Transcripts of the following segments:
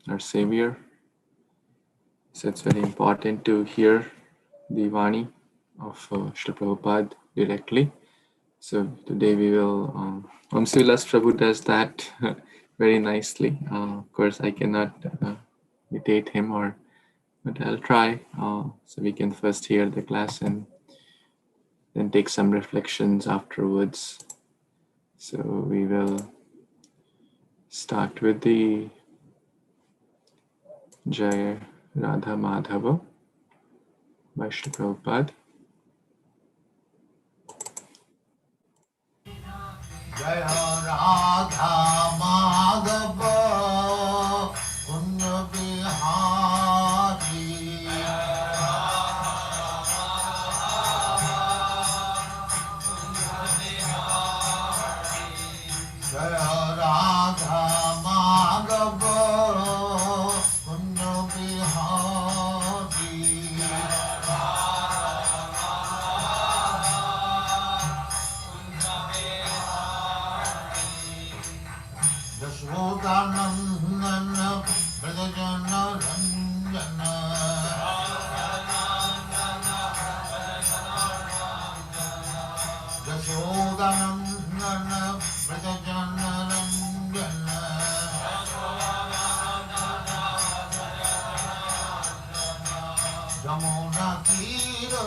our Savior. So it's very important to hear the Vani of Srila Prabhupada directly. So today we will, Srila Prabhu does that very nicely. Of course, I cannot imitate him, but I'll try. So we can first hear the class and then take some reflections afterwards. So we will start with the Jai Radha Madhava by Srila Prabhupada. Jai Radha Madhava Kunti Bihari Jai Radha Madhava Kunti Bihari Yashodanandana Vrajana Ranjana Yashodanandana Vrajana Ranjana Jamuna Tira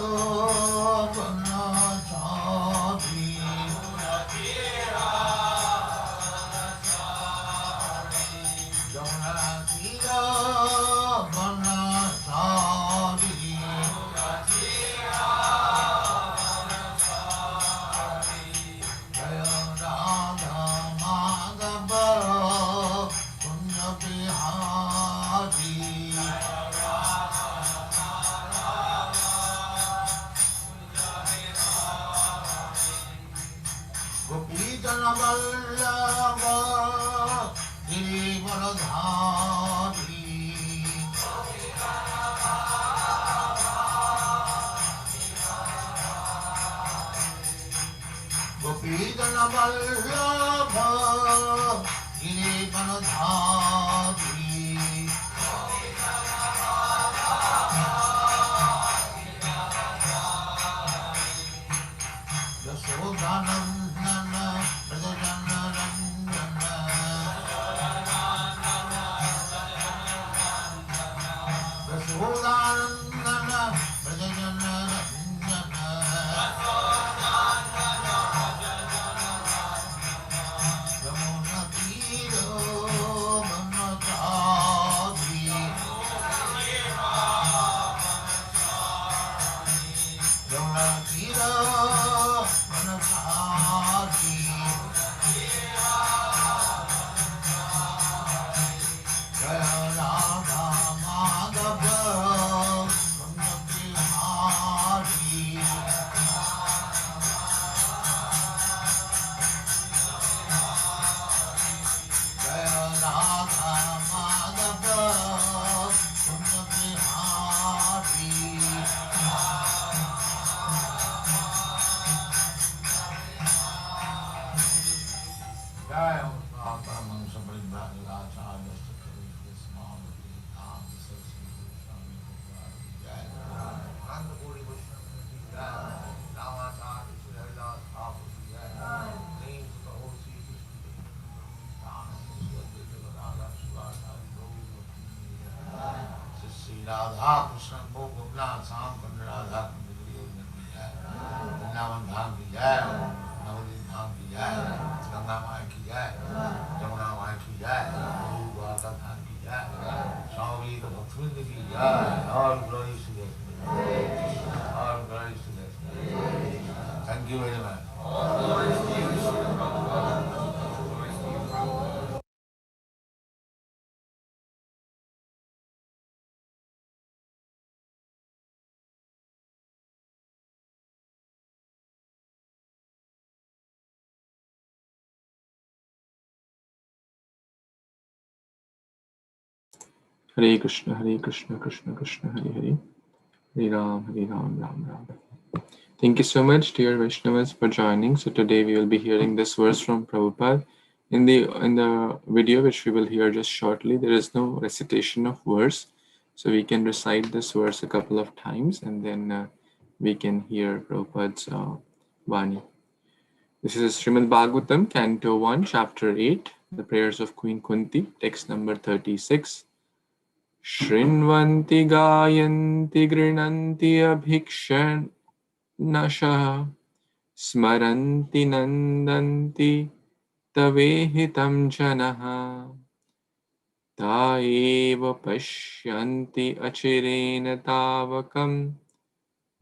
Vanachari Radha Kṛṣṇa Bhogavla Sam Radha Vrindavan Dham ki jai, Navadvip Dham ki jai, Ganga Maya ki jai, Jamuna Maya ki jai, Bhagvata Dham ki jai, Swami Bhaktivinoda ki jai. All glories to God. All glories to God. Thank you very much. Hare Krishna, Krishna Krishna, Hare Hare, Hare Ram, Ram Ram. Thank you so much, dear Vaishnavas, for joining. So today we will be hearing this verse from Prabhupada, In the video which we will hear just shortly, there is no recitation of verse, so we can recite this verse a couple of times and then we can hear Prabhupada's Vani. This is Srimad Bhagavatam, Canto 1, Chapter 8, the prayers of Queen Kunti, text number 36. Shrinvanti gayanti grinanti abhikshan nasha smaranti nandanti tavehitam janaha ta eva pashyanti achirena tavakam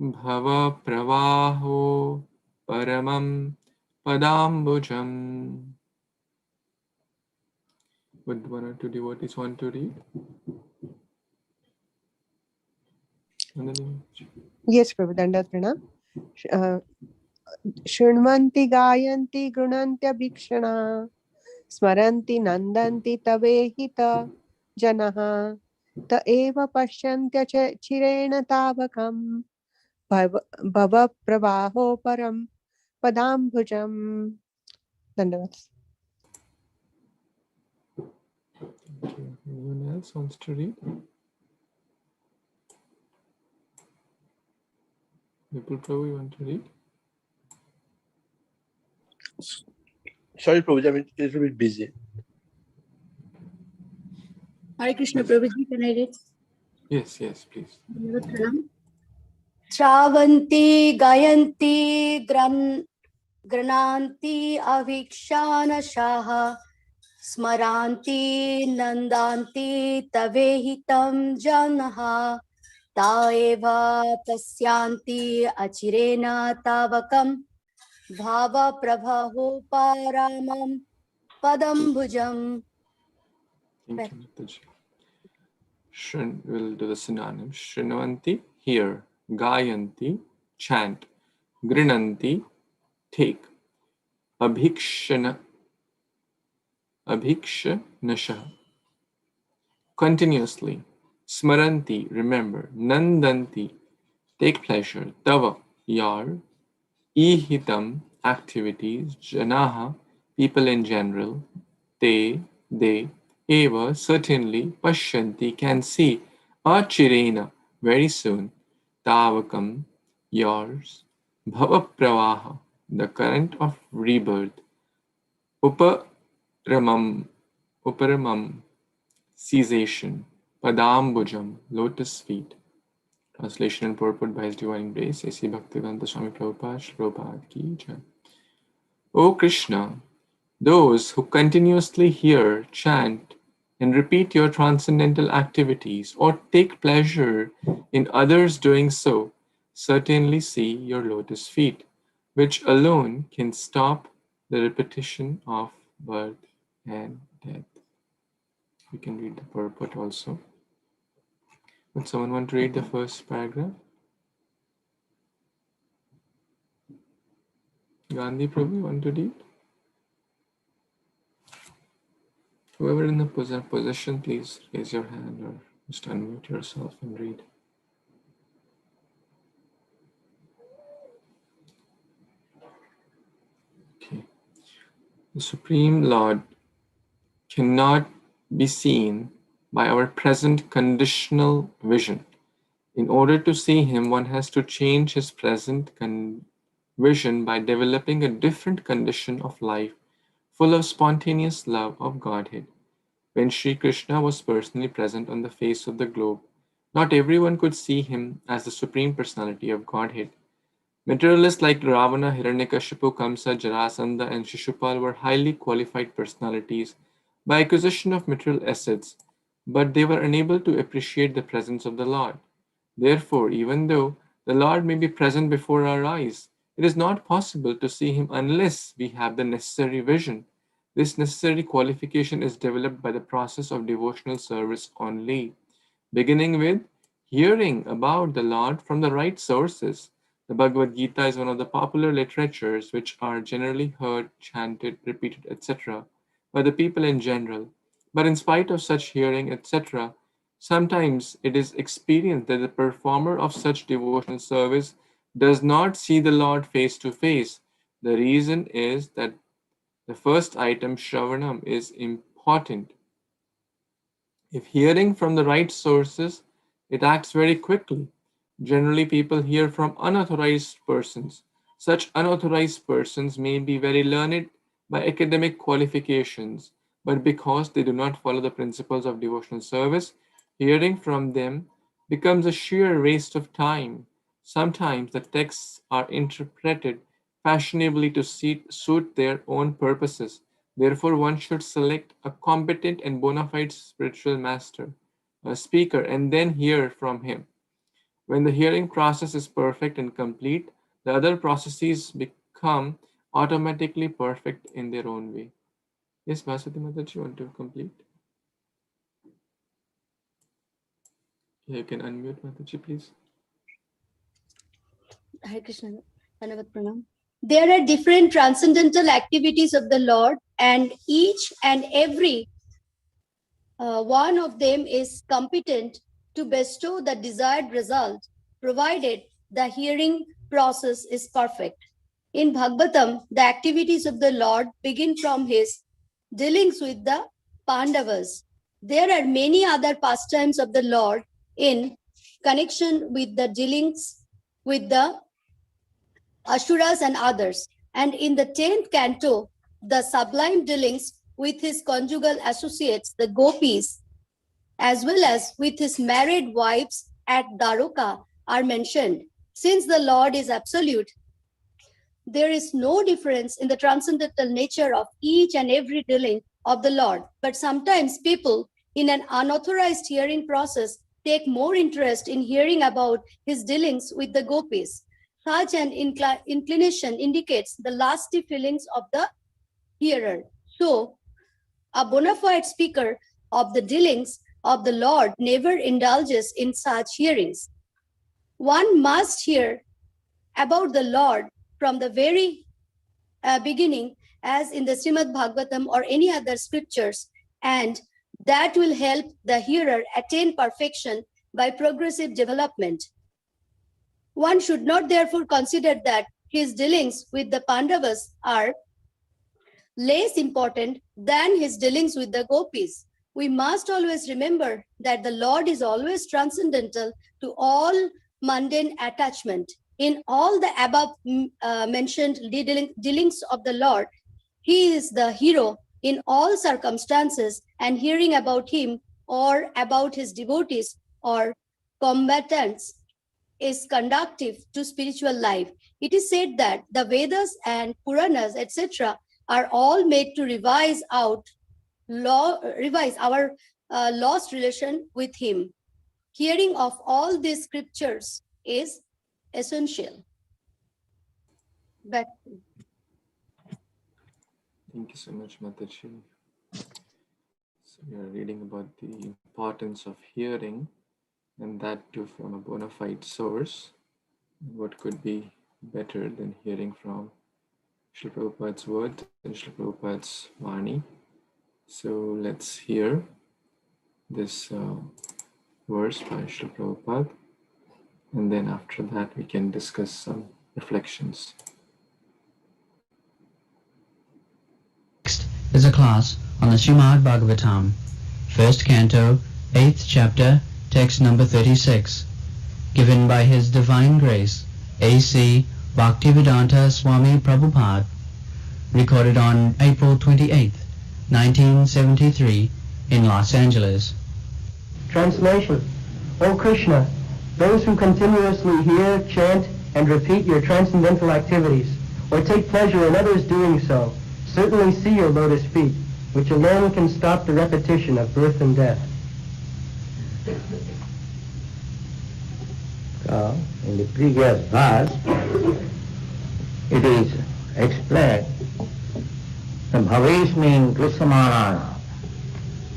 bhava pravaho paramam padambujam. Would one or two devotees want to read? Yes, Prabhu, Dandavat Pranam. Shrinvanti gayanti grunanti abhikshana smaranti nandanti tavehita janaha ta eva pashyantya chirena tavakam bhava pravaho param padambhujam. Dandavat. Anyone else wants to read? Vipul Prabhu, you want to read? Sorry, Prabhuji, I'm a little bit busy. Hare Krishna, Prabhuji, can I read? Yes, please. Travanti gayanti grananti avikshanashaha smaranti nandanti tavehitam janaha taeva pasyanti achirena tavakam bhava prabhaho paramam padambhujam. Thank you, Mataji. We'll do the synonym. Shrinvanti, hear. Gayanti, chant. Grinanti, take. Abhikshanasha, continuously. Smaranti, remember. Nandanti, take pleasure. Tava, your. Ihitam, activities. Janaha, people in general. They, eva, certainly. Pashyanti, can see. Achirena, very soon. Tavakam, yours. Bhava pravaha, the current of rebirth. Uparamam, cessation. Padambujam, lotus feet. Translation and purport by His Divine Grace, A.C. Bhaktivedanta Swami Prabhupada, Srila Prabhupada ki jai. O Krishna, those who continuously hear, chant, and repeat your transcendental activities or take pleasure in others doing so, certainly see your lotus feet, which alone can stop the repetition of birth and death. We can read the purport also. Would someone want to read the first paragraph? Gandhi Prabhu, you want to read? Whoever in the position, please raise your hand or just unmute yourself and read. Okay. The Supreme Lord cannot be seen by our present conditional vision. In order to see him, one has to change his present vision by developing a different condition of life, full of spontaneous love of Godhead. When Sri Kṛṣṇa was personally present on the face of the globe, not everyone could see him as the Supreme Personality of Godhead. Materialists like Ravana, Hiranyakashipu, Kamsa, Jarasandha, and Shishupal were highly qualified personalities by acquisition of material assets, but they were unable to appreciate the presence of the Lord. Therefore, even though the Lord may be present before our eyes, it is not possible to see him unless we have the necessary vision. This necessary qualification is developed by the process of devotional service only, beginning with hearing about the Lord from the right sources. The Bhagavad Gita is one of the popular literatures which are generally heard, chanted, repeated, etc. by the people in general. But in spite of such hearing, etc., sometimes it is experienced that the performer of such devotional service does not see the Lord face to face. The reason is that The first item, Shravanam, is important. If hearing from the right sources, it acts very quickly. Generally, people hear from unauthorized persons. Such unauthorized persons may be very learned by academic qualifications, but because they do not follow the principles of devotional service, hearing from them becomes a sheer waste of time. Sometimes the texts are interpreted fashionably to suit their own purposes. Therefore, one should select a competent and bona fide spiritual master, a speaker, and then hear from him. When the hearing process is perfect and complete, the other processes become automatically perfect in their own way. Yes, Vasudhi Mataji, you want to complete? Yeah, you can unmute Mataji, please. Hare Krishna. Dhanavat Pranam. There are different transcendental activities of the Lord, and each and every one of them is competent to bestow the desired result, provided the hearing process is perfect. In Bhagavatam, the activities of the Lord begin from his dealings with the Pandavas. There are many other pastimes of the Lord in connection with the dealings with the Asuras and others. And in the 10th canto, the sublime dealings with his conjugal associates, the gopis, as well as with his married wives at Dwaraka are mentioned. Since the Lord is absolute, there is no difference in the transcendental nature of each and every dealing of the Lord. But sometimes people in an unauthorized hearing process take more interest in hearing about his dealings with the gopis. Such an inclination indicates the lusty feelings of the hearer. So, a bona fide speaker of the dealings of the Lord never indulges in such hearings. One must hear about the Lord from the very beginning, as in the Śrīmad-Bhāgavatam or any other scriptures, and that will help the hearer attain perfection by progressive development. One should not therefore consider that his dealings with the Pandavas are less important than his dealings with the gopis. We must always remember that the Lord is always transcendental to all mundane attachment. In all the above mentioned dealings of the Lord, he is the hero in all circumstances, and hearing about him or about his devotees or combatants is conducive to spiritual life. It is said that the Vedas and Puranas, etc., are all made to revise our lost relation with him. Hearing of all these scriptures is essential. Back. Thank you so much, Mataji. So we are reading about the importance of hearing, and that too from a bona fide source. What could be better than hearing from Srila Prabhupada's words and Srila Prabhupada's Vani? So let's hear this verse by Srila Prabhupada, and then after that we can discuss some reflections. Next is a class on the Śrīmad-Bhāgavatam, 1st Canto, 8th Chapter, text number 36, given by His Divine Grace, A.C. Bhaktivedanta Swami Prabhupada, recorded on April 28, 1973, in Los Angeles. Translation. O Kṛṣṇa, those who continuously hear, chant, and repeat your transcendental activities, or take pleasure in others doing so, certainly see your lotus feet, which alone can stop the repetition of birth and death. So, in the previous verse, it is explained, the bhavesh means Kṛṣṇa.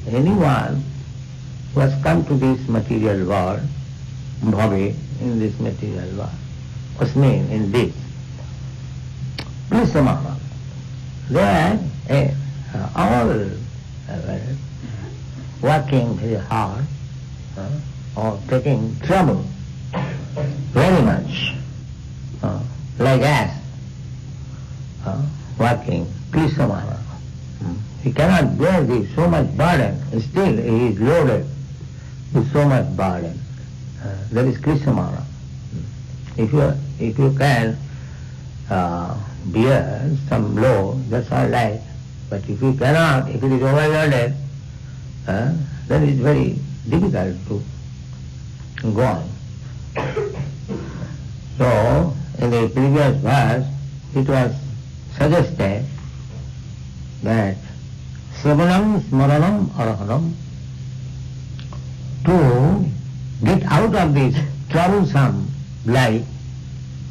Anyone who has come to this material world, bhave, in this material world, was mean in this. Kṛṣṇa. They are all working very hard or taking trouble very much, like us, working Kṛṣṇa. he cannot bear this so much burden, still he is loaded with so much burden. That is Kṛṣṇa. If you can bear some load, that's all right. But if you cannot, if it is overloaded, then it is very difficult to go on. So, in the previous verse, it was suggested that Sravanam, Smaranam, Arahanam, to get out of this troublesome life,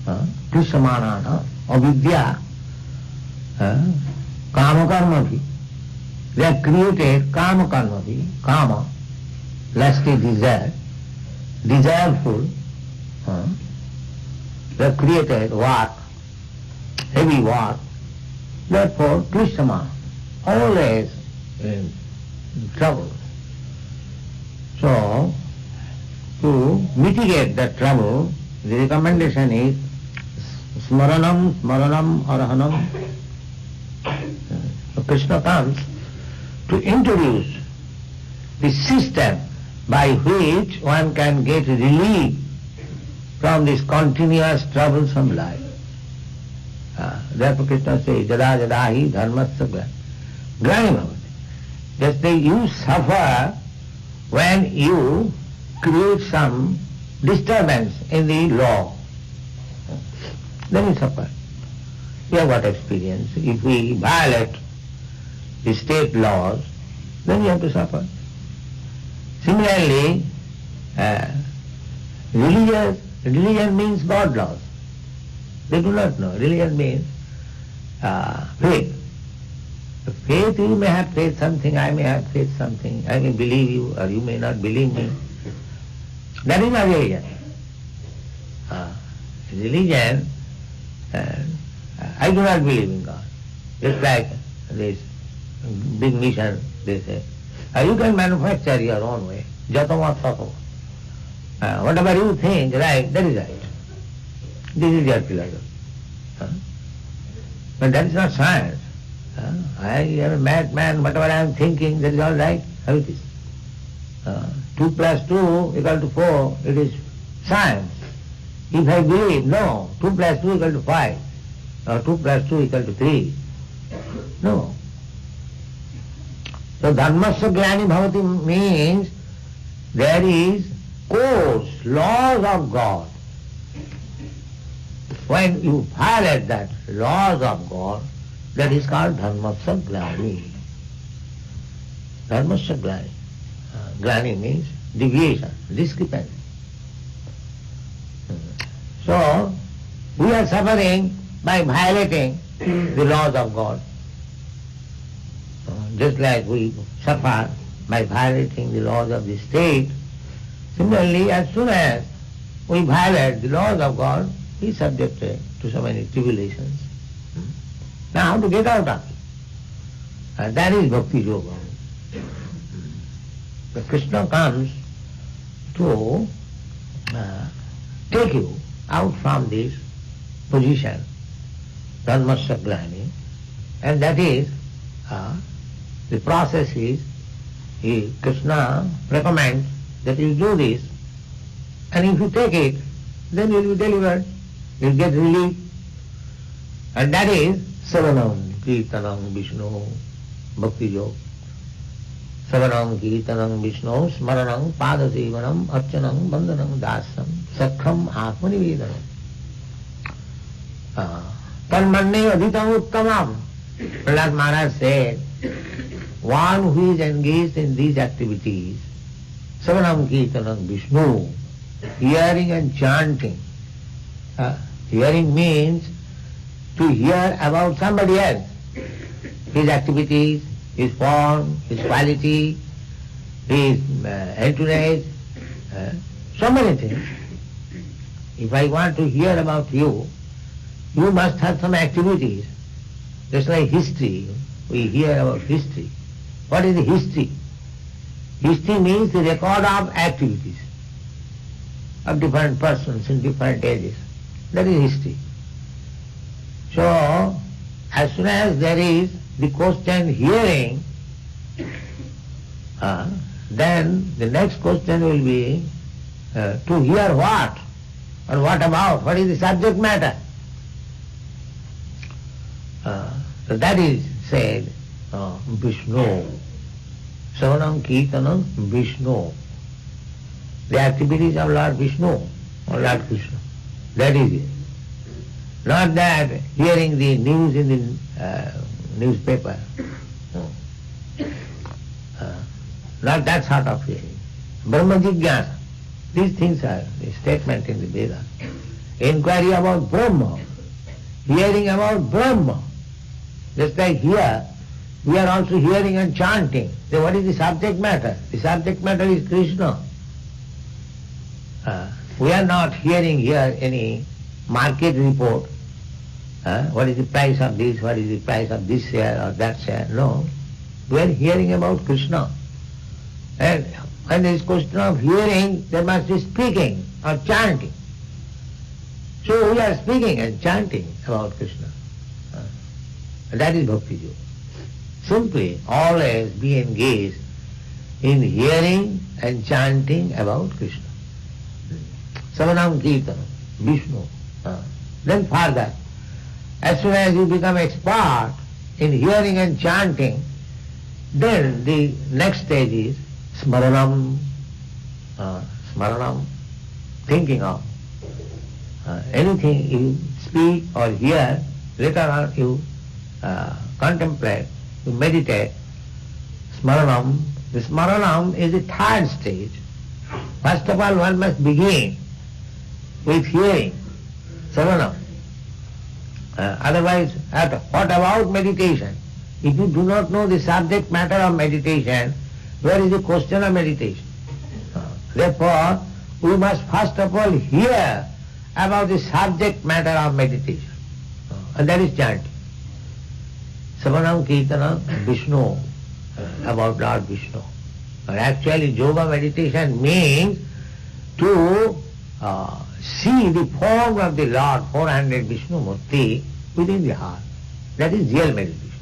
Kṛṣṇa, avidya, kama karma, they have created kama karma, kama, lusty desire, desireful, they have created work, heavy work. Therefore, Kṛṣṇa, always in trouble. So, to mitigate that trouble, the recommendation is Smaranam, Smaranam, Arahanam. So Kṛṣṇa comes to introduce the system by which one can get relief from this continuous troublesome life. Therefore Kṛṣṇa says, Jada jadahi dharmasya glani bhavati. Just like you suffer when you create some disturbance in the law, then you suffer. You have got experience. If we violate the state laws, then you have to suffer. Similarly, religion means God laws. They do not know. Religion means faith. Faith, you may have faith something, I may have faith something, I may believe you or you may not believe me. That is not religion. Religion, I do not believe in God. Just like this big mission, they say, you can manufacture your own way. Jatama tato. Whatever you think, right, that is right. This is your philosophy. But that is not science. I am a madman, whatever I am thinking, that is all right. How it is? 2 + 2 = 4, it is science. If I believe, no, 2 + 2 = 5, or 2 + 2 = 3. No. So dharmasya glani bhavati means there is course, laws of God. When you violate that laws of God, that is called dharmasya glani. Dharmasya glani. Glani means deviation, discrepancy. So, we are suffering by violating the laws of God. Just like we suffer by violating the laws of the state, similarly, as soon as we violate the laws of God, we are subjected to so many tribulations. Now, how to get out of it? That is bhakti yoga. The Kṛṣṇa comes to take you out from this position, dharmasya glani, and that is the process is Kṛṣṇa recommends that you do this, and if you take it, then you will be delivered, you will get relief, and that is Savanam, Kirtanam, Vishnu, Bhakti Yoga. Savanam, Kirtanam, Vishnu, Smaranam, Padasevanam, Archanam, Bandhanam, Dasam, Sakham, Atmanivedanam. Tanmanne Adhitam Uttamam. Prahlad Maharaj said, one who is engaged in these activities, Savanam, Kirtanam, Vishnu, hearing and chanting. Hearing means to hear about somebody else, his activities, his form, his quality, his entourage, so many things. If I want to hear about you, you must have some activities. Just like history, we hear about history. What is the history? History means the record of activities of different persons in different ages. That is history. So, as soon as there is the question hearing, then the next question will be to hear what? Or what about? What is the subject matter? So that is said, Vishnu. Savanam Kirtanam Vishnu. The activities of Lord Vishnu or Lord Krishna. That is it. Not that hearing the news in the newspaper. Not that sort of hearing. Brahma Jigyasa. These things are a statement in the Veda. Inquiry about Brahma. Hearing about Brahma. Just like here, we are also hearing and chanting. So what is the subject matter? The subject matter is Krishna. We are not hearing here any market report. What is the price of this, what is the price of this share or that share. No. We are hearing about Krishna. And when there is question of hearing, there must be speaking or chanting. So we are speaking and chanting about Krishna. That is Bhakti Yoga. Simply always be engaged in hearing and chanting about Krishna. Savanam Kirtanam, Vishnu. Then further, as soon as you become expert in hearing and chanting, then the next stage is Smaranam. Smaranam, thinking of. Anything you speak or hear, later on you contemplate, you meditate. Smaranam. The Smaranam is the third stage. First of all, one must begin with hearing, Savanam. Otherwise, what about meditation? If you do not know the subject matter of meditation, where is the question of meditation? Therefore, we must first of all hear about the subject matter of meditation. And that is chanting. Savanam Kirtanam Vishnu, about Lord Vishnu. But actually yoga meditation means to see the form of the Lord, 400 Vishnu Murti, within the heart. That is real meditation.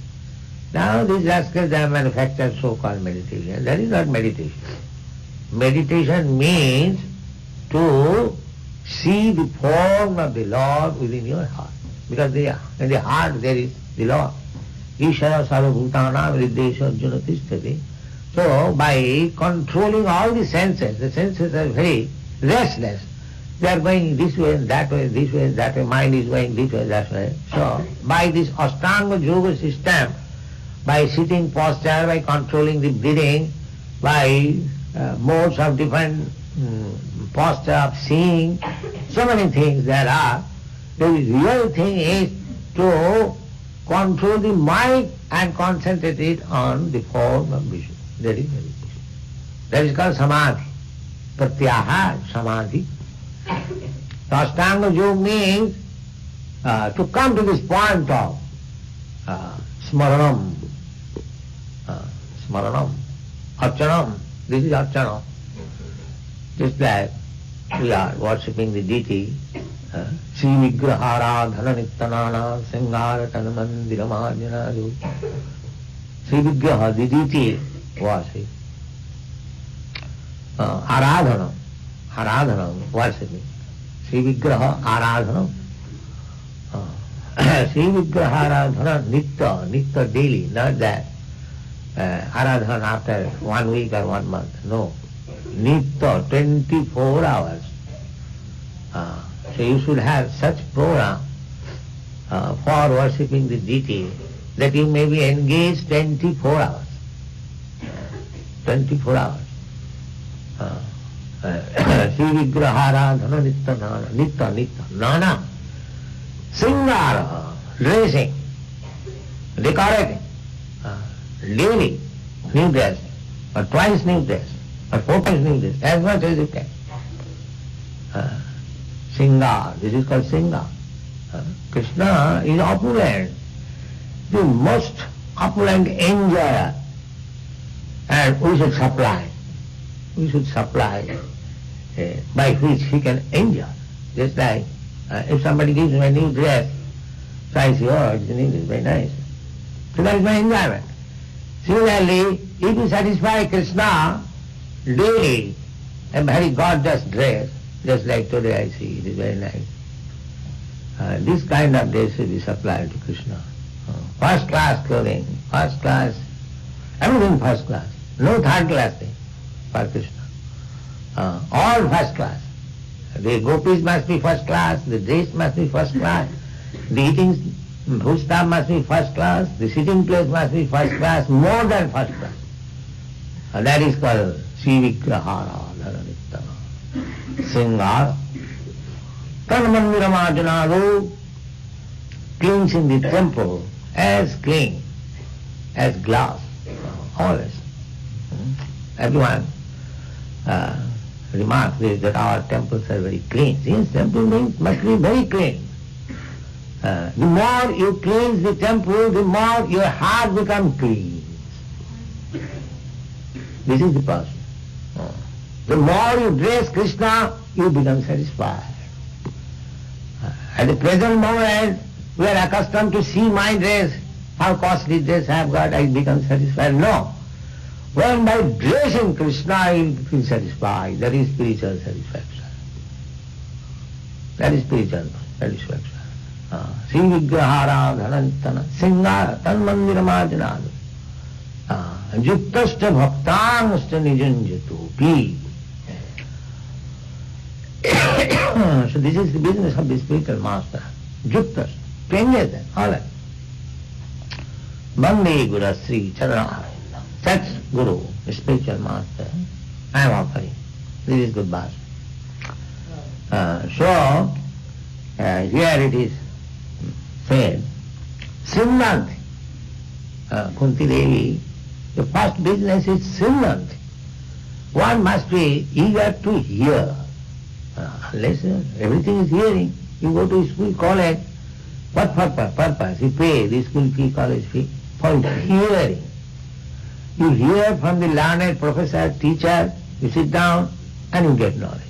Now these rascals have manufactured so-called meditation. That is not meditation. Meditation means to see the form of the Lord within your heart. Because in the heart there is the Lord. Ishara sarvabhutanam hridesha arjuna tishtati. So by controlling all the senses are very restless. They are going this way and that way, this way and that way, mind is going this way, that way. So by this Ashtanga Yoga system, by sitting posture, by controlling the breathing, by modes of different posture of seeing, so many things there are. The real thing is to control the mind and concentrate it on the form of Vishnu. That is meditation. That is called Samadhi. Pratyaha Samadhi. So Ashtanga Yoga means to come to this point of Smaranam. Smaranam. Archanam. This is Archanam. Just like we are worshipping the deity, Śrīvigrahāradhana nittanāna sangāratana mandira mājanādu. Śrīvigraha, the deity worship. Aradhana, worshipping. Śrīvigraha Aradhana. Śrīvigraharadhana nitya daily, not that Aradhana after 1 week or 1 month. No. Nitya, 24 hours. So you should have such program for worshipping the deity that you may be engaged 24 hours. 24 hours. Śrīvigraharadhana nitya, nana. Singara, dressing, decorating, daily, new dress, or twice new dress, or 4 times new dress, as much as you can. Singar, this is called Singar. Kṛṣṇa is opulent, the most opulent enjoyer, and we should supply. We should supply by which he can enjoy. Just like if somebody gives me a new dress, so I say, oh, it's new, it's very nice. So that is my enjoyment. Similarly, if you satisfy Kṛṣṇa daily, a very gorgeous dress, just like today I see, it is very nice. This kind of dress should be supplied to Kṛṣṇa. First class clothing, first class, everything first class. No third class thing for Kṛṣṇa. All first class. The gopis must be first class, the dress must be first class, the eating food stuff must be first class, the sitting place must be first class, more than first class. That is called Srivigrahara Dharanitana Singara. Tanmanviramarjanadu, cleans in the temple as clean as glass, always. Everyone remarks that our temples are very clean. Yes, temple must be very clean. The more you cleanse the temple, the more your heart becomes clean. This is the person. The more you dress Kṛṣṇa, you become satisfied. At the present moment, we are accustomed to see my dress, how costly dress I have got, I become satisfied. No. When by dressing Kṛṣṇa, you feel satisfied. That is spiritual satisfaction. That is spiritual satisfaction. Srivigrahara dhanantana singara tanmanviramarjanadu yuktascha bhaktanascha nijanjatupi. So this is the business of the spiritual master. Yuktas, changes them, all that. Bande Guru Sri Charana. That's Guru, the spiritual master. I am offering. This is good bhasha. So, here it is said, Śrīmad, Kunti Devi, the first business is Śrīmad. One must be eager to hear. Unless everything is hearing, you go to school, college, what purpose? You pay the school fee, college fee, for hearing. You hear from the learned professor, teacher, you sit down and you get knowledge.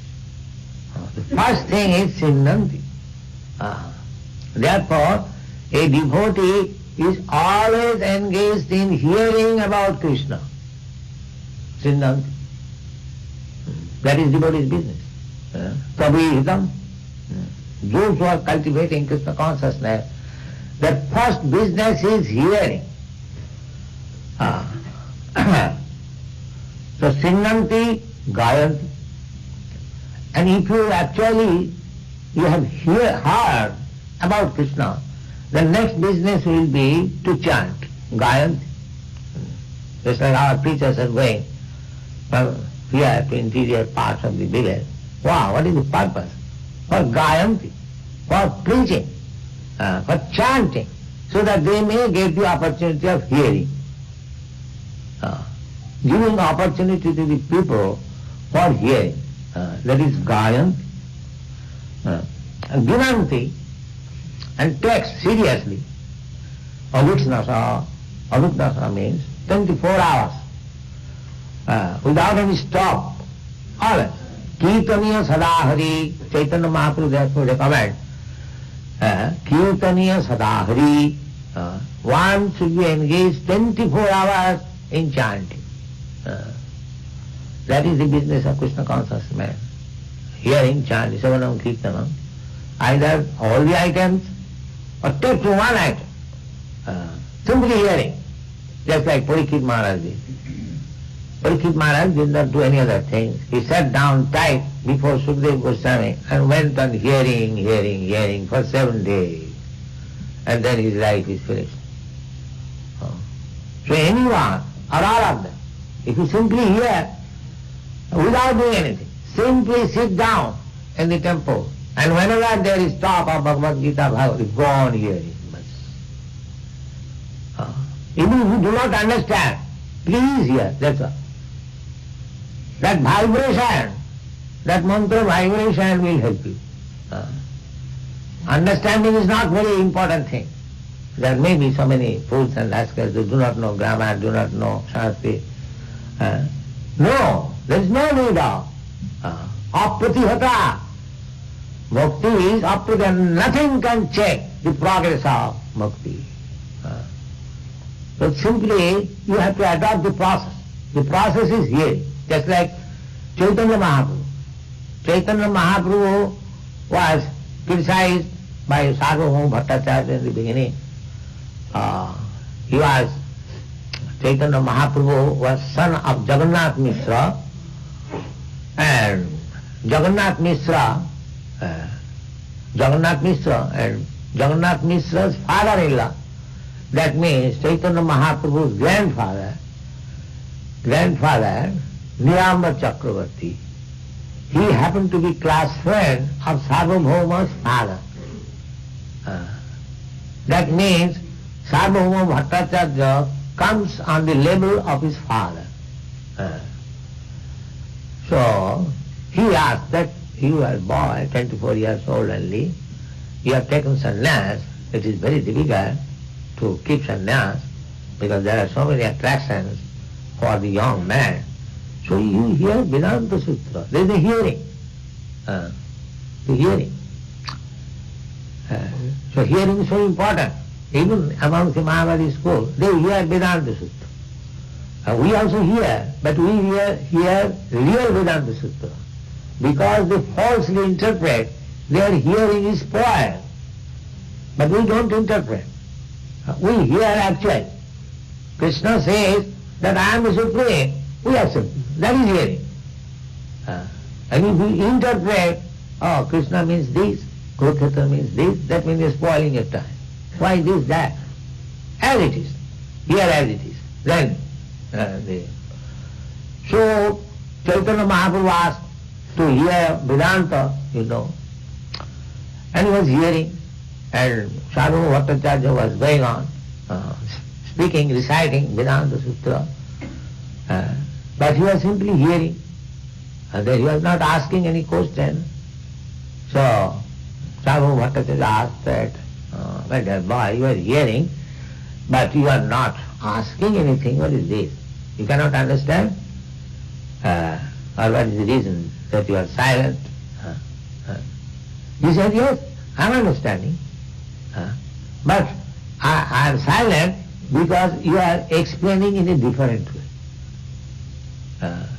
The first thing is Śrīmad. Therefore, a devotee is always engaged in hearing about Kṛṣṇa. Śrīmad. That is devotee's business. Tabihitam. Those who are cultivating Kṛṣṇa consciousness, their first business is hearing. So Śrīmanti, Gayanti. And if you actually have heard about Kṛṣṇa, the next business will be to chant, Gayanti. Just like our preachers are going from here to interior parts of the village. Wow, what is the purpose? For Gayanti, for preaching, for chanting, so that they may get the opportunity of hearing. Giving opportunity to the people for hearing. That is Gayanti. Ginanti, and takes seriously. Avitnasa means 24 hours, without any stop. Always. Kirtaniya sadahari, Chaitanya Mahaprabhu therefore recommends, Kirtaniya sadahari, one should be engaged 24 hours in chanting. That is the business of Kṛṣṇa conscious man. Hearing, chanting, Savanam, Kirtanam, either all the items or take to one item. Simply hearing, just like Parikshit Maharaj did. Parikshit Maharaj did not do any other thing. He sat down tight before Sukadeva Goswami and went on hearing for 7 days. And then his life is finished. So anyone, or all of them, if you simply hear, without doing anything, simply sit down in the temple, and whenever there is talk of Bhagavad Gita, Bhagavad, go on hearing. Even if you do not understand, please hear, that's all. That vibration, that mantra vibration will help you. Understanding is not very important thing. There may be so many fools and rascals who do not know grammar, do not know Sanskrit. No, there is no need of apratihata. Bhakti is apratihata. Nothing can check the progress of bhakti. So simply you have to adopt the process. The process is here, just like Chaitanya Mahaprabhu. Chaitanya Mahaprabhu was criticized by Sarvabhauma Bhattacharya in the beginning. Chaitanya Mahaprabhu was son of Jagannath Mishra, and Jagannath Mishra's father-in-law, that means Chaitanya Mahaprabhu's grandfather, Niyama Chakravarti, he happened to be class friend of Sarvabhauma's father. That means Sarvabhauma Bhattacharya comes on the level of his father. So he asked that you are a boy, 24 years old only, you have taken sannyas. It is very difficult to keep sannyas because there are so many attractions for the young man. So you hear Vedanta Sutra. There is a hearing. The hearing. So hearing is so important. Even among the Mahavadi school, they hear Vedanta Sutra. We also hear, but we hear real Vedanta Sutra. Because they falsely interpret, their hearing is spoiled. But we don't interpret. We hear actually. Kṛṣṇa says that I am the Supreme. We accept. That is hearing. And if we interpret, oh, Kṛṣṇa means this, Kurukshetra means this, that means you are spoiling your time. Why this, that? As it is. Here as it is. Then, so Chaitanya Mahaprabhu asked to hear Vedanta, and he was hearing, and Sarvabhauma Bhattacharya was going on, speaking, reciting Vedanta Sutra, but he was simply hearing, and he was not asking any question. So Sarvabhauma Bhattacharya asked that, my dear boy, you are hearing, but you are not asking anything. What is this? You cannot understand? Or what is the reason that you are silent? He said, yes, I am understanding. But I am silent because you are explaining in a different way.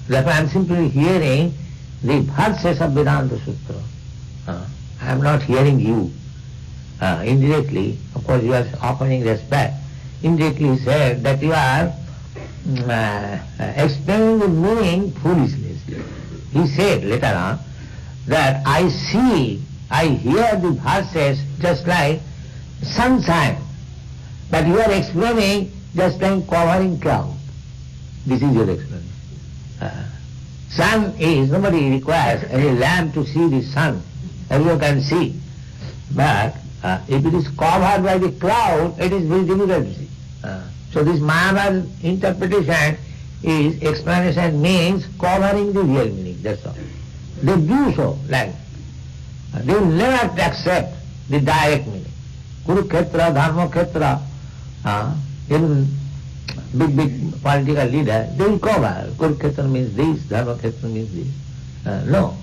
Therefore I am simply hearing the verses of Vedanta Sutra. I am not hearing you. Indirectly, of course you are offering respect. Indirectly he said that you are explaining the meaning foolishly. He said later on that I hear the verses just like sunshine, but you are explaining just like covering cloud. This is your explanation. Sun is, nobody requires any lamp to see the sun. Everyone can see. But if it is covered by the cloud, it is very difficult to see. So this Mahabharata interpretation is, explanation means covering the real meaning, that's all. They do so, like, they will never accept the direct meaning. Kurukshetra, Dharmakhetra, even big political leader, they will cover. Kurukshetra means this, Dharmakhetra means this. No.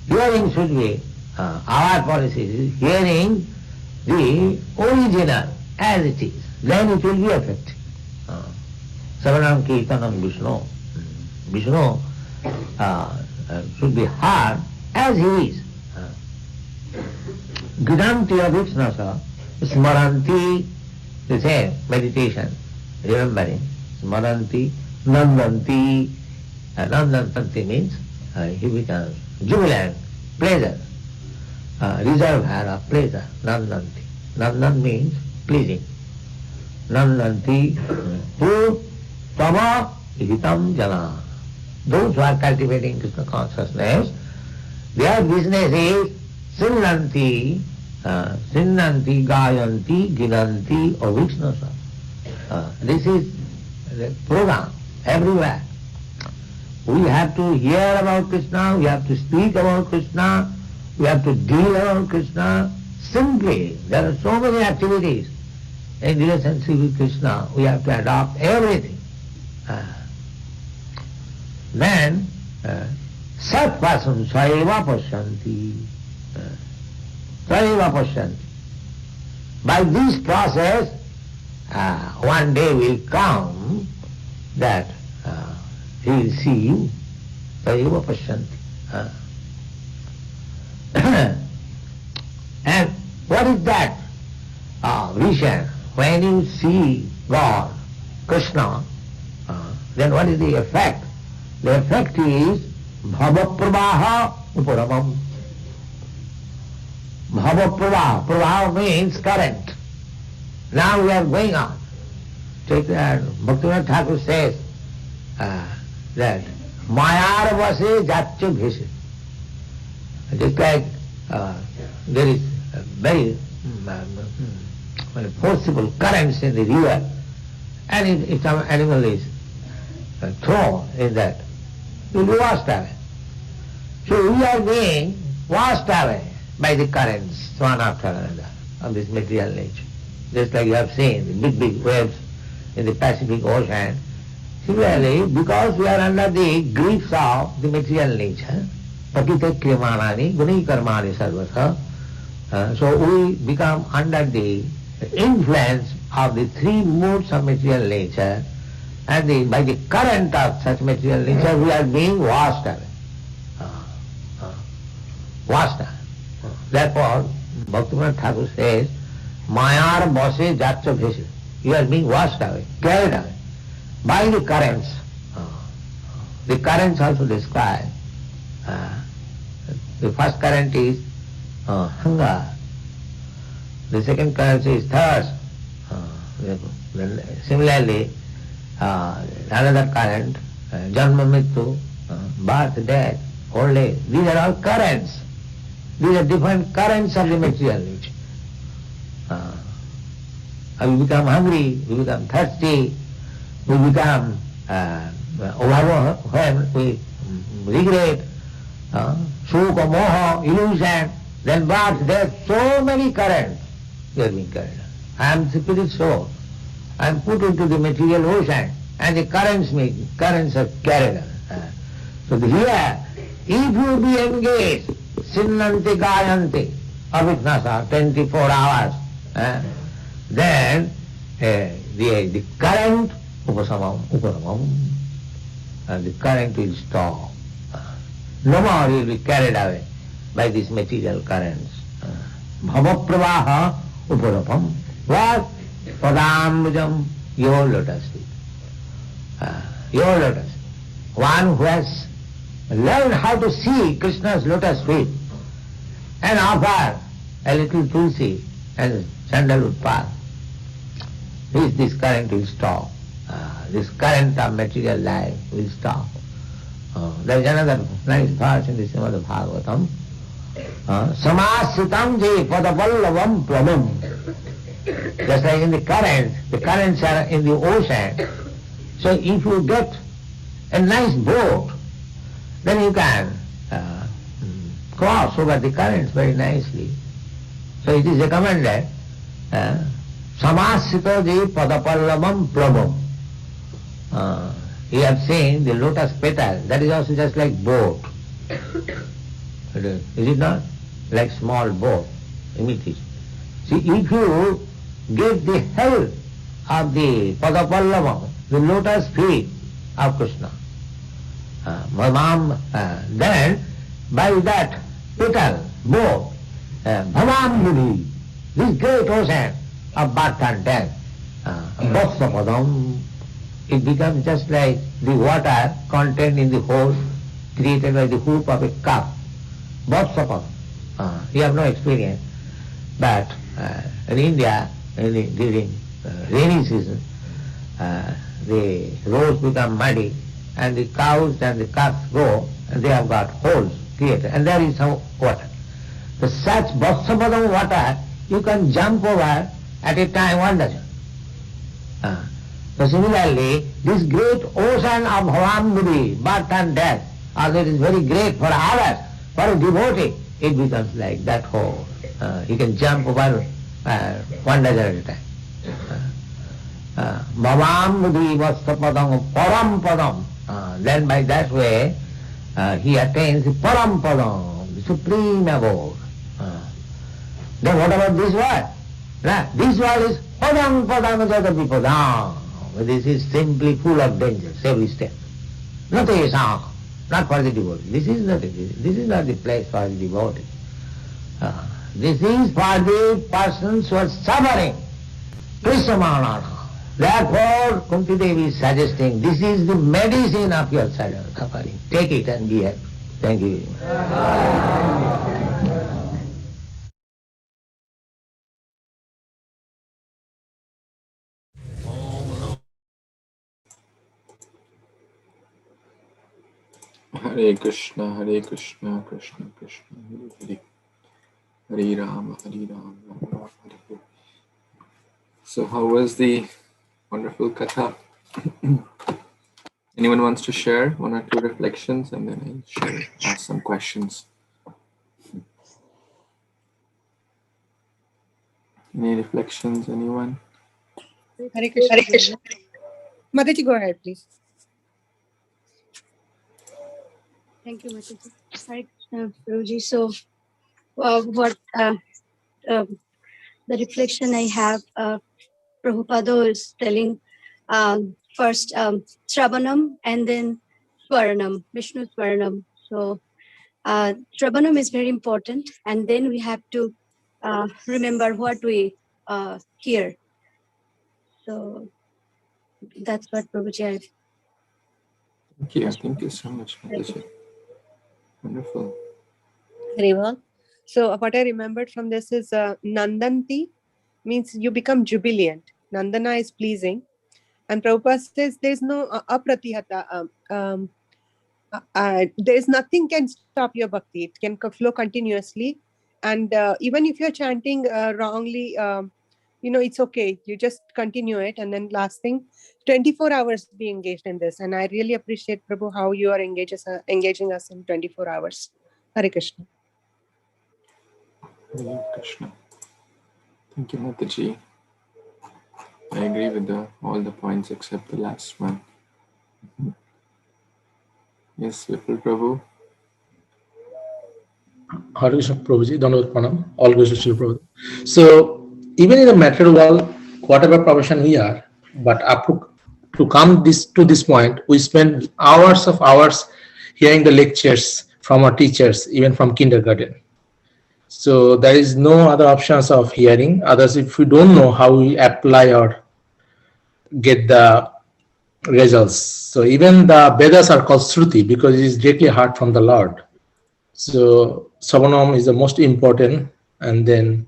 Hearing should be, our policy is hearing the original as it is. Then it will be effective. Savanam Kirtanam Vishnu. Vishnu should be heard as he is. Gidanti Abhiksnasa, Smaranti, the same meditation, remembering. Smaranti, Nandanti. Nandanti means he becomes jubilant, pleasure, reservoir of pleasure, Nandanti. Nandan means pleasing. Nandanti, who tama hitam jana. Those who are cultivating Krishna consciousness, their business is Sinnanti, Gayanti, Ginanti, Aviksnasa. This is the program everywhere. We have to hear about Krishna, we have to speak about Krishna, we have to deal about Krishna. Simply, there are so many activities in relationship with Krishna, we have to adopt everything. Then, Sat-Pasam Svayeva Pasyanti. Svayeva Pasyanti. By this process, one day will come that he will see you. Tayeva Pashyanti. And what is that vision? When you see God, Kṛṣṇa, then what is the effect? The effect is bhava pravaha uparamam. Bhava pravaha. Pravaha means current. Now we are going on. Bhaktivinoda Thakur says that mayar vase jatya bhese. Just like there is very forcible currents in the river, and if some animal is thrown in that, it will be washed away. So we are being washed away by the currents, one after another, of this material nature. Just like you have seen the big waves in the Pacific Ocean. Similarly, because we are under the grips of the material nature, pakita kriyamanani guni karmani sarvata, so we become under the influence of the three moods of material nature, and by the current of such material nature we are being washed away. Washed away. Therefore, Bhaktivinoda Thakur says, mayar bose jatya bhese. You are being washed away, carried away by the currents. The currents also describe. The first current is hunger. The second current is thirst. Similarly, another current, janma mrityu, birth, death, old age. These are all currents. These are different currents of the material nature. We become hungry, we become thirsty, we become overwhelmed, we regret, sukha, moha, illusion, then birth, death, so many currents we are being carried. I am the spirit soul. I am put into the material ocean, and the currents are carried. So here, if you be engaged, sinnanti gayanti, avidnasa, 24 hours, then the current, upasamam, the current will stop. No more you will be carried away by these material currents. Bhava pravaha uparapam. What? Padambujam, your lotus feet. Your lotus feet. One who has learned how to see Krishna's lotus feet and offer a little tulsi and sandalwood path, this current will stop. This current of material life will stop. There is another nice verse in the Śrīmad-Bhāgavatam. Samāsitam je padapallavam prabham. Just like in the currents are in the ocean. So if you get a nice boat, then you can cross over the currents very nicely. So it is recommended, samasita je padapallavam prabham. You have seen the lotus petal, that is also just like boat. Is it not? Like small boat, imitation. See, if you get the help of the padapallavam, the lotus feet of Kṛṣṇa, then by that petal, boat, bhavambuddhi, this great ocean of birth and death, bhatsapadam, it becomes just like the water contained in the hole created by the hoop of a cup. Bhatsapadam. You have no experience, but in India, during rainy season, the roads become muddy and the cows and the calves go and they have got holes created and there is some water. So such bhatsapadam water you can jump over at a time, one dozen. So similarly, this great ocean of bhavambuddhi, birth and death, although it is very great for others, for a devotee, it becomes like that hole. He can jump over one dozen at a time. Bhavambuddhi vastapadam param padam. Then by that way, he attains the param padam, the supreme abode. Then what about this word? Right? This world is padang padang jagati padang. This is simply full of dangers every step. Nothing is wrong, not for the devotee. This is not the place for the devotee. This is for the persons who are suffering. Kṛṣṇa. Therefore, Kunti Devi is suggesting this is the medicine of your suffering. Take it and be happy. Thank you. Hare Krishna, Krishna Krishna, Hare Hare, Hare Rama, Rama Rama, Hare Hare. So how was the wonderful katha? Anyone wants to share one or two reflections, and then I'll ask some questions. Any reflections, anyone? Hare Krishna. Mataji, go ahead, please. Thank you, Mataji. Hare Krishna, Prabhuji. So, the reflection I have, Prabhupada is telling first Shravanam and then Swaranam, Vishnu Swaranam. So, Shravanam is very important, and then we have to remember what we hear. So, that's what Prabhuji. Thank you so much, Mataji. Wonderful. Very well. So what I remembered from this is Nandanti means you become jubilant. Nandana is pleasing. And Prabhupada says there's no apratihata. There is nothing can stop your bhakti. It can flow continuously. And even if you're chanting wrongly, it's okay. You just continue it. And then last thing, 24 hours be engaged in this. And I really appreciate, Prabhu, how you are engaging us in 24 hours. Hare Krishna. Hare Krishna. Thank you, Mataji. I agree with all the points except the last one. Yes, Vipul Prabhu. Hare Krishna Prabhuji, Dandavat Pranam, all goes to Srila Prabhupada. So, even in the material world, whatever profession we are, but up to come to this point, we spend hours of hours hearing the lectures from our teachers, even from kindergarten. So there is no other options of hearing. Others, if we don't know how we apply or get the results. So even the Vedas are called Shruti because it is directly heard from the Lord. So Savanam is the most important, and then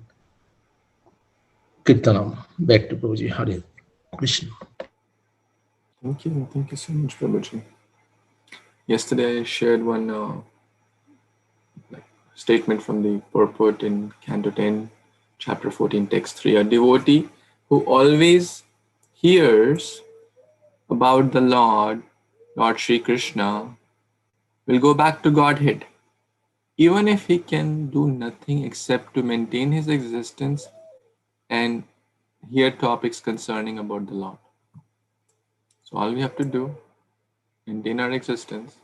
Kirtanam. Back to Prabhuji. Hare Krishna. Thank you so much, Prabhuji. Yesterday I shared one statement from the purport in Canto 10, Chapter 14, Text 3. A devotee who always hears about the Lord Sri Kṛṣṇa, will go back to Godhead, even if he can do nothing except to maintain his existence and hear topics concerning about the Lord. So all we have to do, maintain our existence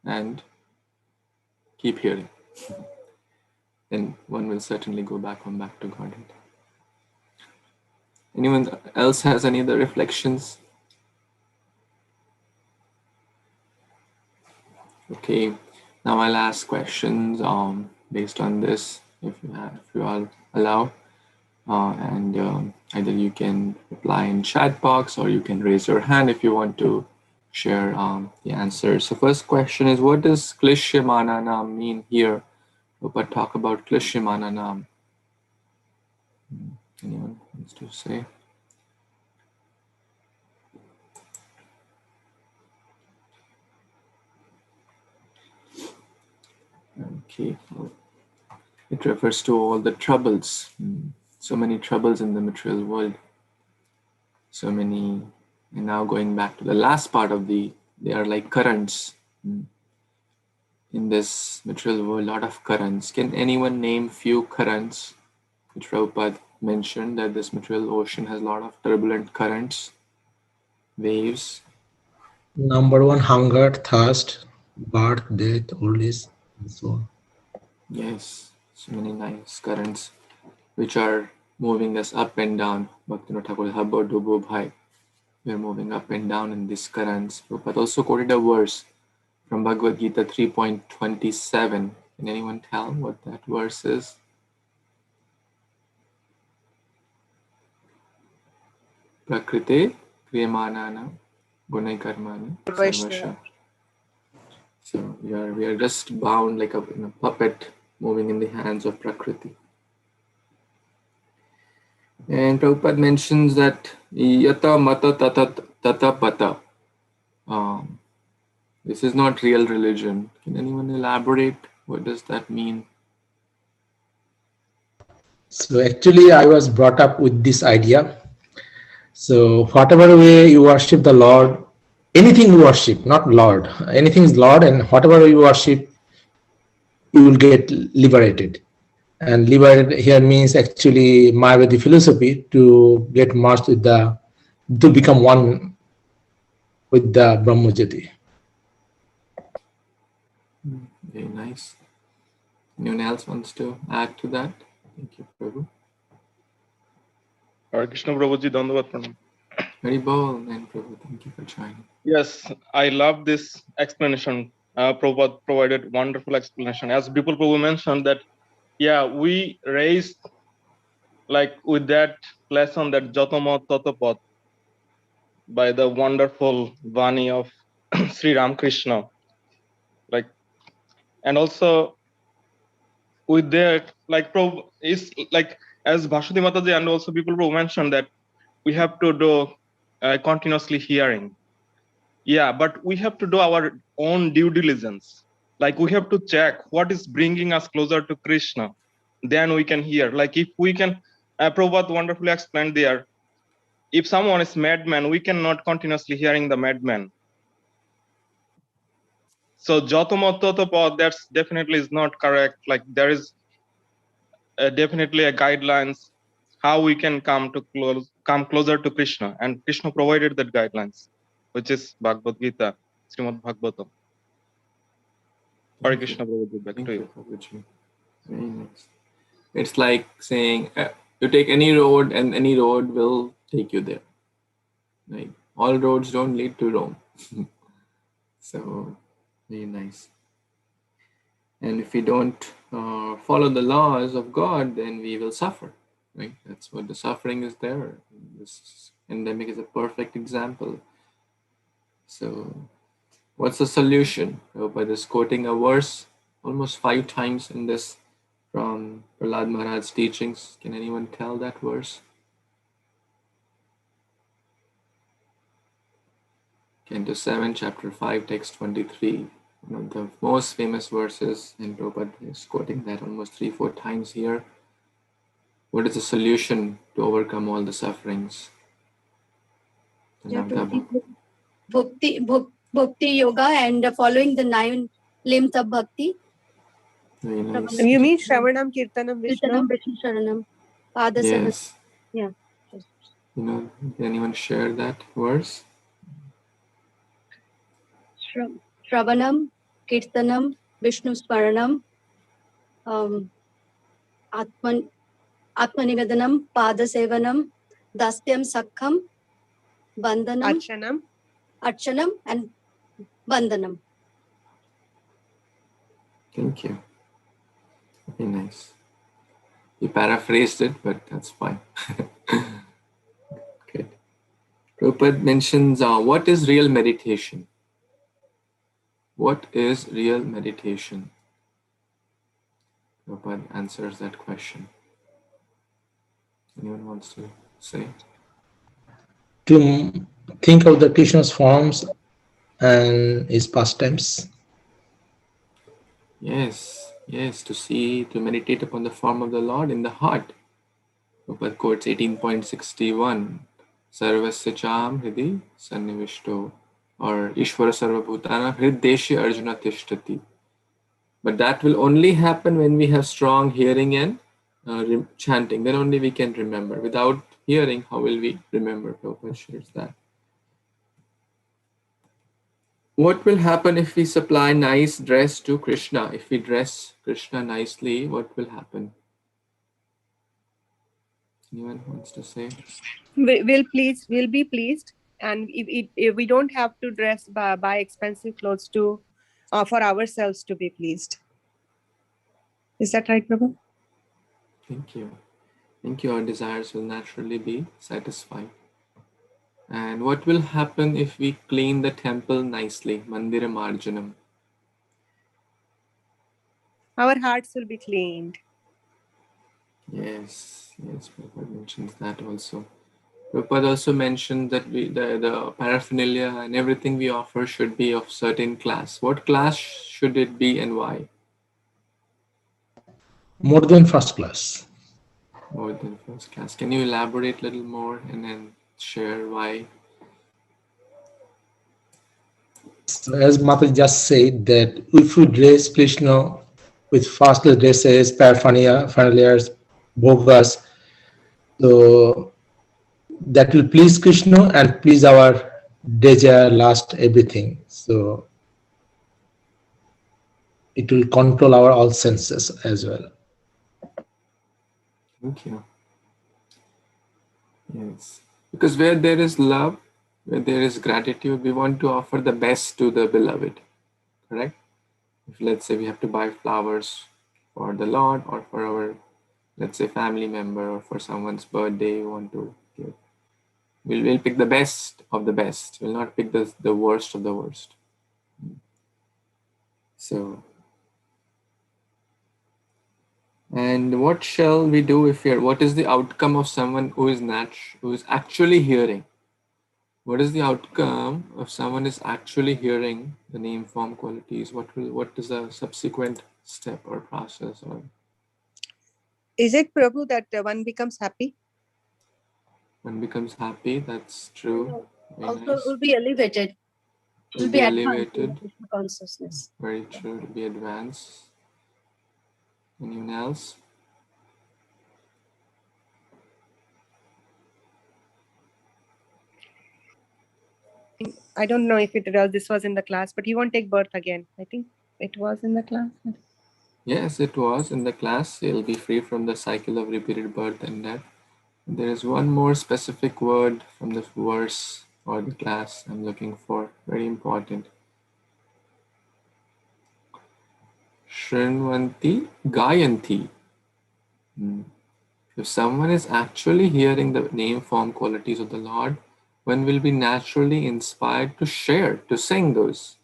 and keep hearing. Then one will certainly go back to Godhead. Anyone else has any other reflections? Okay, now I'll ask questions based on this, if you all allow. And either you can reply in chat box or you can raise your hand if you want to share the answer. So first question is, what does Klishyamananam mean here? But talk about Klishyamananam. Anyone wants to say? Okay, it refers to all the troubles. So many troubles in the material world. So many, and now going back to the last part of they are like currents. In this material world, a lot of currents. Can anyone name few currents which Prabhupada mentioned, that this material ocean has a lot of turbulent currents, waves? Number one, hunger, thirst, birth, death, old age, and so on. Yes, so many nice currents which are moving us up and down. Bhaktivinoda Thakur, Habbo Dubo Bhai. We are moving up and down in these currents. Prabhupada also quoted a verse from Bhagavad Gita 3.27. Can anyone tell what that verse is? Prakrite kriyamanana gunai karmani sarvasha. So we are just bound like a puppet moving in the hands of Prakriti. And Prabhupada mentions that yata mata tata pata. This is not real religion. Can anyone elaborate? What does that mean? So actually, I was brought up with this idea. So whatever way you worship the Lord, anything you worship, not Lord, anything is Lord, and whatever you worship, you will get liberated. And liberated here means actually Mayavadi philosophy, to get merged with to become one with the Brahmajyoti. Very nice. Anyone else wants to add to that? Thank you, Prabhu. Hare Krishna Prabhuji, Dandavat Pranam. Very bold, and Prabhu, thank you for joining. Yes, I love this explanation. Prabhupada provided wonderful explanation. As Bipul Prabhu mentioned that, yeah, we raised like with that lesson that Jatama Tatapat by the wonderful Vani of Sri Ramakrishna. Like, and also with that, like Prabhu is like, as Bhashati Mataji and also Bipul Prabhu mentioned that we have to do continuously hearing. Yeah, but we have to do our own due diligence. Like we have to check what is bringing us closer to Krishna. Then we can hear. Like if we can, Prabhupada wonderfully explained there, if someone is madman, we cannot continuously hearing the madman. So Jatama, that's definitely is not correct. Like there is definitely a guidelines how we can come closer to Krishna, and Krishna provided that guidelines, which is Bhagavad Gita, Śrīmad-Bhāgavatam. Hare Krishna, Prabhuji, back to you. Prabhuji. Very nice. It's like saying you take any road and any road will take you there. Right? All roads don't lead to Rome. So, very nice. And if we don't follow the laws of God, then we will suffer. Right? That's what the suffering is there. This pandemic is a perfect example. So, what's the solution? Prabhupada is quoting a verse almost 5 times in this from Prahlad Maharaj's teachings. Can anyone tell that verse? Canto 7, chapter 5, text 23. One of the most famous verses, and Prabhupada is quoting that almost 3-4 times here. What is the solution to overcome all the sufferings? Bhakti yoga and following the 9 limbs of bhakti. Very nice. You mean Shravanam, Kirtanam, Vishnu? Kirtanam, Vishnu Sharanam, Pada Yes. Yeah. Can anyone share that verse? Shravanam, Kirtanam, Vishnu Sparanam, Atmanivedanam, Pada Sevanam, Dastyam Sakham, Bandhanam, Archanam, and Bandhanam. Thank you. Very nice. You paraphrased it, but that's fine. Good. Prabhupada mentions what is real meditation? What is real meditation? Prabhupada answers that question. Anyone wants to say? To think of the Krishna's forms and his pastimes. Yes, to meditate upon the form of the Lord in the heart. Prabhupada quotes 18.61, Sarvasya Cham Hridi Sannivishto, or Ishvara Sarvabhutana Hriddeshe Arjuna Tishtati. But that will only happen when we have strong hearing and chanting. Then only we can remember. Without hearing, how will we remember? Prabhupada shares that. What will happen if we supply nice dress to Krishna? If we dress Krishna nicely, what will happen? Anyone wants to say? We'll be pleased, and if we don't have to dress buy expensive clothes to for ourselves to be pleased. Is that right, Prabhu? Thank you. Thank you. Our desires will naturally be satisfied. And what will happen if we clean the temple nicely? Mandira Marjanam. Our hearts will be cleaned. Yes, Prabhupada mentions that also. Prabhupada also mentioned that the paraphernalia and everything we offer should be of certain class. What class should it be and why? More than first class. More than first class. Can you elaborate a little more and then share why? As Mata just said, that if we dress Krishna with first class dresses, paraphernalia, bhogas, so that will please Krishna and please our desire, lust, everything. So it will control our all senses as well. Thank you. Yes. Because where there is love, where there is gratitude, we want to offer the best to the beloved. Correct? If let's say we have to buy flowers for the Lord or for our, let's say, family member or for someone's birthday, we want to give. We'll pick the best of the best. We'll not pick the worst of the worst. So, and what shall we do if here? What is the outcome of someone who is actually hearing? What is the outcome of someone is actually hearing the name form qualities? What is the subsequent step or process? Or Is it, Prabhu, that one becomes happy? one becomes happy? That's true. Very Also, nice. will be elevated. Will Will be elevated. advanced in Krishna consciousness. Very true. To be advanced. Anyone else? I don't know if this was in the class, but he won't take birth again. I think it was in the class. Yes, it was in the class. He'll be free from the cycle of repeated birth and death. There is one more specific word from the verse or the class I'm looking for. Very important. Shrinvanti Gayanti. If someone is actually hearing the name form qualities of the Lord, one will be naturally inspired to share, to sing those,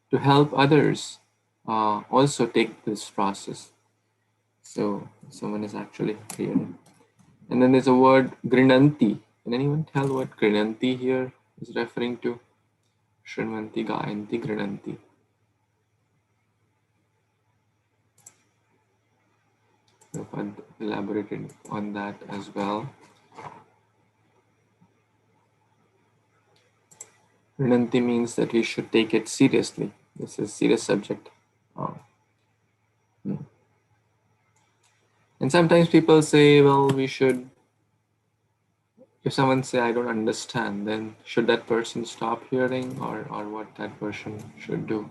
to help others also take this process. So someone is actually hearing. And then there's a word Grinanti. Can anyone tell what Grinanti here is referring to? Shrinvanti Gayanti Grinanti. Prabhupada elaborated on that as well. Grinanti means that we should take it seriously. This is a serious subject. And sometimes people say, well, we should, if someone say, I don't understand, then should that person stop hearing or what that person should do?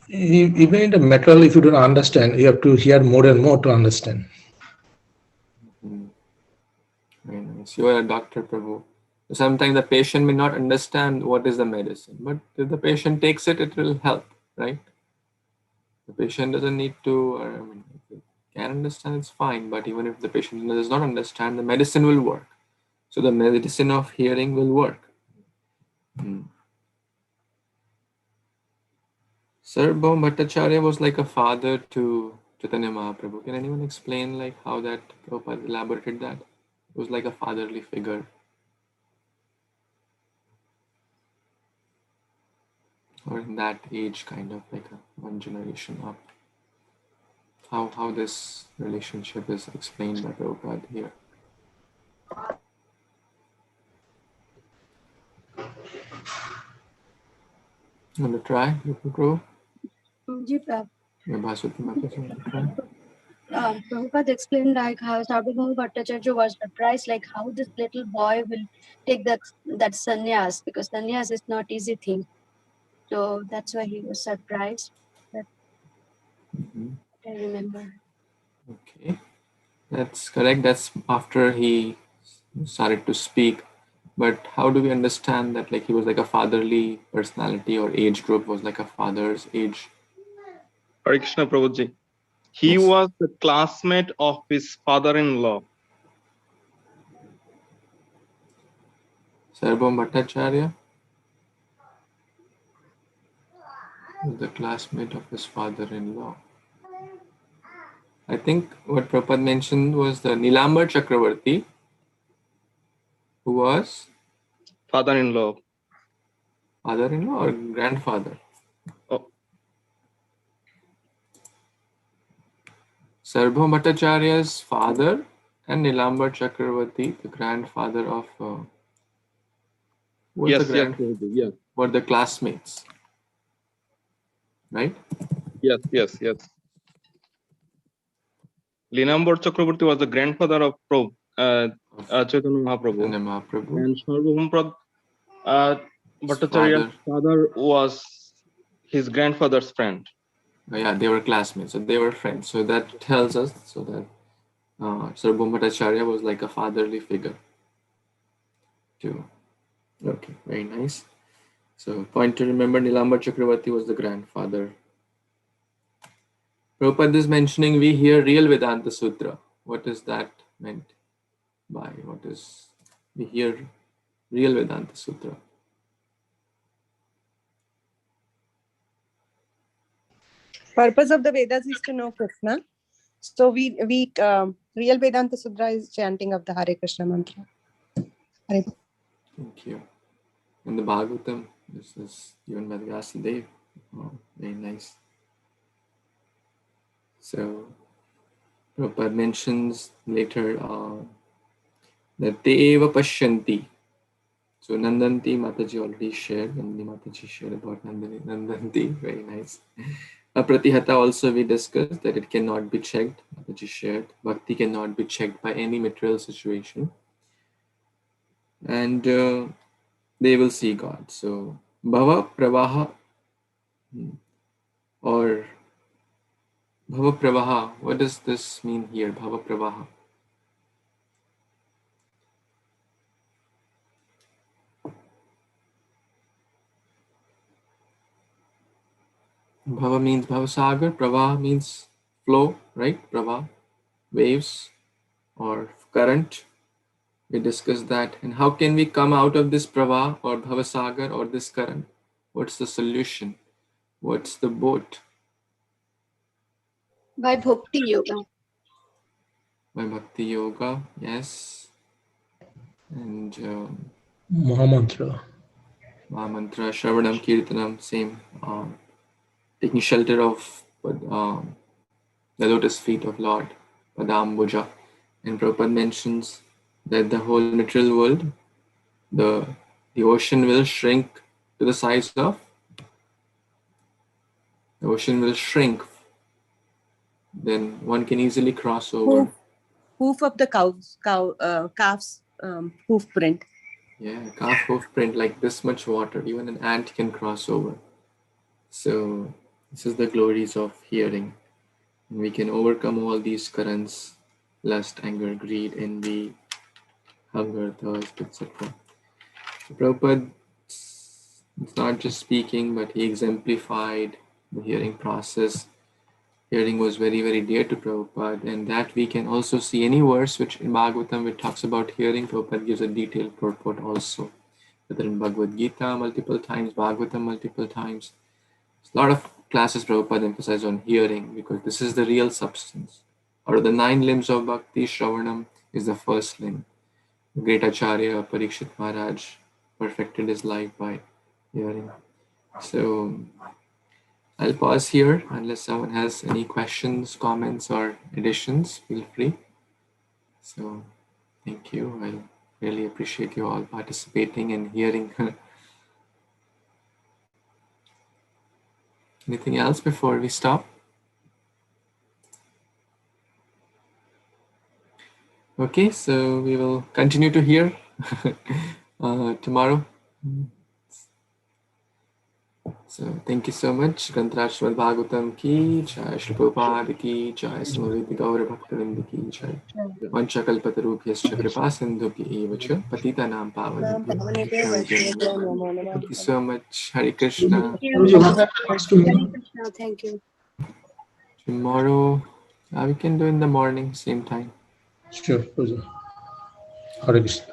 Even in the material, if you don't understand, you have to hear more and more to understand. Very nice. You are a doctor, Prabhu. Sometimes the patient may not understand what is the medicine, but if the patient takes it, it will help, right? The patient doesn't need to, if they can understand, it's fine. But even if the patient does not understand, the medicine will work. So the medicine of hearing will work. Sarvabhauma Bhattacharya was like a father to Chaitanya Mahaprabhu. Can anyone explain like how that Prabhupada elaborated that? It was like a fatherly figure. Or in that age, kind of like one generation up. How this relationship is explained by Prabhupada here. You want to try, Prabhu? Prabhupada explained like how Sarvabhauma Bhattacharya was surprised, like how this little boy will take that sannyas, because sannyas is not easy thing. So that's why he was surprised. I remember. Okay, that's correct. That's after he started to speak. But how do we understand that, like, he was like a fatherly personality, or age group was like a father's age? Hare Krishna Prabhuji. He Yes. was the classmate of his father-in-law. Sarvabhauma Bhattacharya was the classmate of his father-in-law. I think what Prabhupada mentioned was the Nilambar Chakravarti, who was Father-in-law. father-in-law or grandfather. Oh, Sarvabhauma Bhattacharya's father and Nilambar Chakravarti, the grandfather of who was the yes, Prabhuji. Yes, were the classmates, right? yes. Linambar Chakraborty was the grandfather of Chaitanya Mahaprabhu. And Mahaprabhu. And Sarvabhauma Bhattacharya's father. father was his grandfather's friend. Yeah, they were classmates, so they were friends. So that tells us so that Sarvabhauma Bhattacharya was like a fatherly figure too. Okay, very nice. So point to remember, Nilambar Chakravarti was the grandfather. Prabhupada is mentioning we hear real Vedanta Sutra. What is that meant by? What is we hear real Vedanta Sutra? Purpose of the Vedas is to know Krishna. So real Vedanta Sutra is chanting of the Hare Krishna mantra. Hare. Thank you. In the Bhagavatam, this is given by the Vyasadeva. Oh, very nice. So Prabhupada mentions later that te eva pashyanti. So Nandanti Mataji already shared, Nandini Mataji shared about Nandanti, very nice. Apratihata also we discussed that it cannot be checked, Mataji shared. Bhakti cannot be checked by any material situation. And they will see God. So Bhava Pravaha or Bhava Pravaha, what does this mean here, Bhava Pravaha? Bhava means Bhavasagar, Pravaha means flow, right? Pravaha, waves or current. We discussed that. And how can we come out of this Pravaha or Bhavasagar or this current? What's the solution? What's the boat? By Bhakti Yoga. By Bhakti Yoga, yes. And Mahamantra. Mahamantra, Shravanam, Kirtanam, same. Taking shelter of the lotus feet of Lord, Padambuja. And Prabhupada mentions that the whole material world, the ocean will shrink to the size of, the ocean will shrink. Then one can easily cross over. Hoof of the calf's hoof print. Yeah, calf hoof print, like this much water, even an ant can cross over. So this is the glories of hearing. And we can overcome all these currents, lust, anger, greed, envy, hunger, thirst, etc. So Prabhupada is not just speaking, but he exemplified the hearing process. Hearing was very, very dear to Prabhupada, and that we can also see any verse which in Bhagavatam which talks about hearing. Prabhupada gives a detailed purport also, whether in Bhagavad Gita multiple times, Bhagavatam multiple times. A lot of classes Prabhupada emphasize on hearing because this is the real substance. Out of the 9 limbs of Bhakti, Shravanam is the first limb. The great Acharya Parikshit Maharaj perfected his life by hearing. So I'll pause here unless someone has any questions, comments, or additions. Feel free. So thank you. I really appreciate you all participating and hearing. Anything else before we stop? Okay, so we will continue to hear tomorrow. So thank you so much. Srimad Bhagavatam ki jai, Srila Prabhupada ki jai, Samaveta Gaura Bhaktavinda ki jai. Vanchakalpatarubhyascha kripa sindhubhya eva cha patitanam pavanebhyo vaishnavibhyo namo namaha. Thank you so much. Hare Krishna. Prabhuji, what happens to me? Thank you. Tomorrow we can do in the morning, same time. Sure, Prabhuji. Hare Krishna.